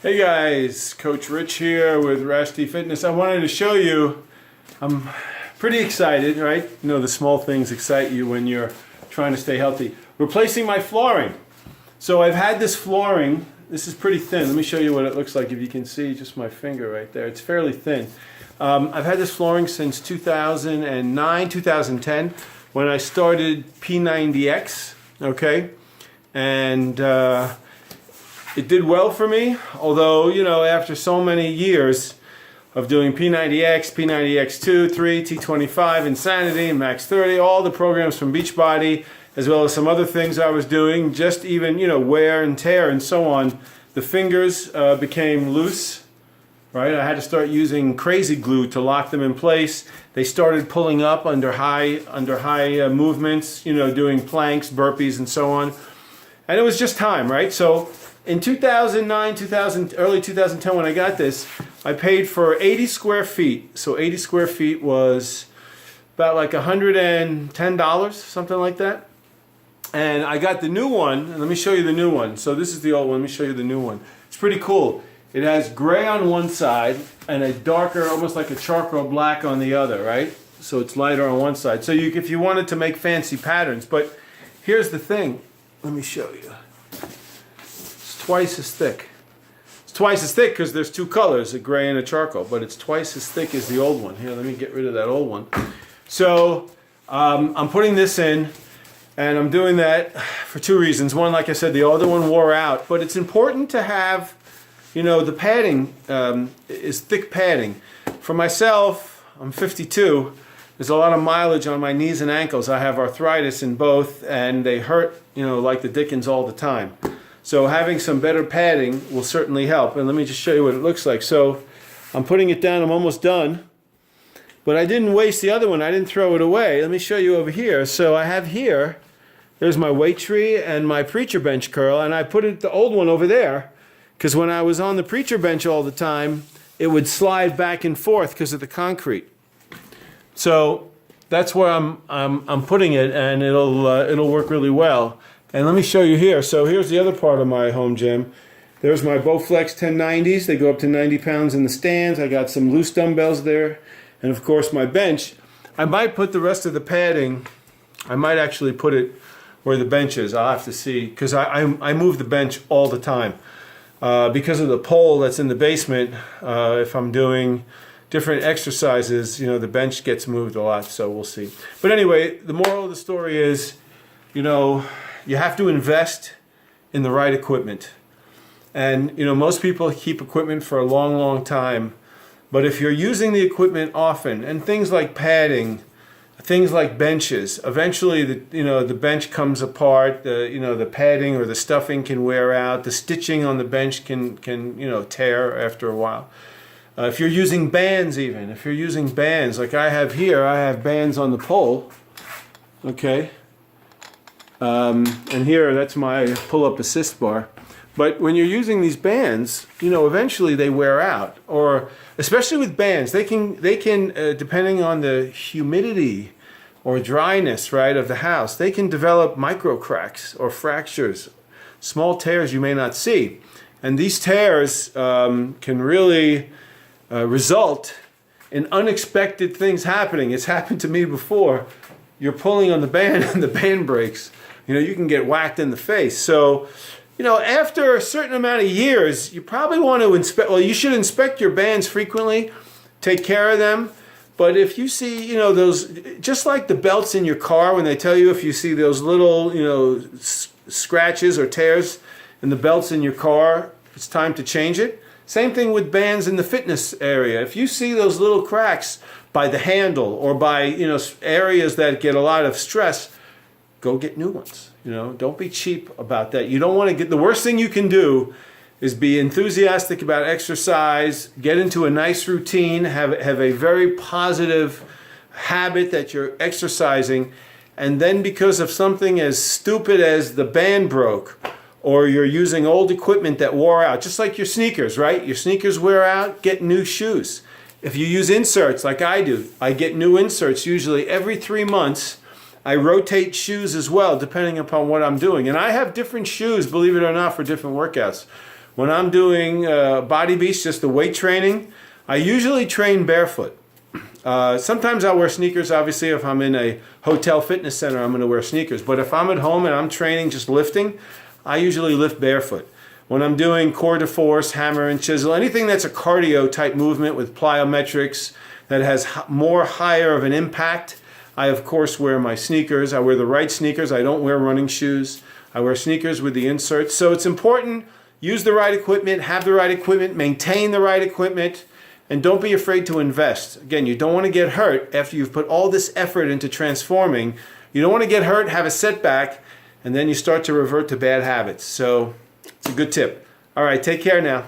Hey guys, Coach Rich here with Rashti Fitness. I wanted to show you, I'm pretty excited, right? You know, the small things excite you when you're trying to stay healthy. Replacing my flooring. So I've had this flooring, this is pretty thin. Let me show you what it looks like if you can see just my finger right there. It's fairly thin. I've had this flooring since 2009, 2010 when I started P90X, okay? And it did well for me, although, you know, after so many years of doing P90X, P90X2, 3, T25, Insanity, and Max 30, all the programs from Beachbody, as well as some other things I was doing, just even, you know, wear and tear and so on, the fingers became loose, right? I had to start using crazy glue to lock them in place. They started pulling up under high movements, you know, doing planks, burpees, and so on. And it was just time, right? So in 2009, early 2010, when I got this, I paid for 80 square feet. So 80 square feet was about like $110, something like that. And I got the new one, and let me show you the new one. So this is the old one, let me show you the new one. It's pretty cool. It has gray on one side and a darker, almost like a charcoal black on the other, right? So it's lighter on one side. So if you wanted to make fancy patterns, but here's the thing. Let me show you. Twice as thick. It's twice as thick because there's two colors, a gray and a charcoal, but it's twice as thick as the old one. Here, let me get rid of that old one. So I'm putting this in, and I'm doing that for two reasons. One, like I said, the other one wore out, but it's important to have, you know, the padding is thick padding. For myself, I'm 52. There's a lot of mileage on my knees and ankles. I have arthritis in both, and they hurt, you know, like the dickens all the time. So having some better padding will certainly help. And let me just show you what it looks like. So I'm putting it down, I'm almost done. But I didn't waste the other one, I didn't throw it away. Let me show you over here. So I have here, there's my weight tree and my preacher bench curl, and I put the old one over there, because when I was on the preacher bench all the time, it would slide back and forth because of the concrete. So that's where I'm putting it, and it'll work really well. And let me show you here. So here's the other part of my home gym. There's my Bowflex 1090s. They go up to 90 pounds in the stands. I got some loose dumbbells there. And of course my bench. I might put the rest of the padding, I might actually put it where the bench is. I'll have to see, because I move the bench all the time. Because of the pole that's in the basement, if I'm doing different exercises, you know, the bench gets moved a lot, so we'll see. But anyway, the moral of the story is, you know, you have to invest in the right equipment. And, you know, most people keep equipment for a long, long time. But if you're using the equipment often, and things like padding, things like benches, eventually the bench comes apart, the padding or the stuffing can wear out, the stitching on the bench can tear after a while. If you're using bands even, if you're using bands, like I have here, I have bands on the pole, okay? And here, that's my pull-up assist bar. But when you're using these bands, you know, eventually they wear out. Or, especially with bands, they can depending on the humidity or dryness, right, of the house, they can develop micro cracks or fractures, small tears you may not see. And these tears can really result in unexpected things happening. It's happened to me before. You're pulling on the band and the band breaks. You know, you can get whacked in the face. So, you know, after a certain amount of years, you probably want to you should inspect your bands frequently, take care of them. But if you see, you know, those, just like the belts in your car, when they tell you if you see those little, you know, scratches or tears in the belts in your car, it's time to change it. Same thing with bands in the fitness area. If you see those little cracks by the handle or by, you know, areas that get a lot of stress, go get new ones. You know, don't be cheap about that. You don't want to get, the worst thing you can do is be enthusiastic about exercise, get into a nice routine, have a very positive habit that you're exercising, and then because of something as stupid as the band broke, or you're using old equipment that wore out, just like your sneakers, right? Your sneakers wear out, get new shoes. If you use inserts like I do, I get new inserts usually every 3 months. I rotate shoes as well, depending upon what I'm doing. And I have different shoes, believe it or not, for different workouts. When I'm doing Body Beast, just the weight training, I usually train barefoot. Sometimes I'll wear sneakers. Obviously, if I'm in a hotel fitness center, I'm going to wear sneakers. But if I'm at home and I'm training just lifting, I usually lift barefoot. When I'm doing core de force, hammer and chisel, anything that's a cardio type movement with plyometrics that has more higher of an impact, I of course wear my sneakers. I wear the right sneakers. I don't wear running shoes. I wear sneakers with the inserts. So it's important, use the right equipment, have the right equipment, maintain the right equipment, and don't be afraid to invest. Again, you don't want to get hurt after you've put all this effort into transforming. You don't want to get hurt, have a setback, and then you start to revert to bad habits. So it's a good tip. All right, take care now.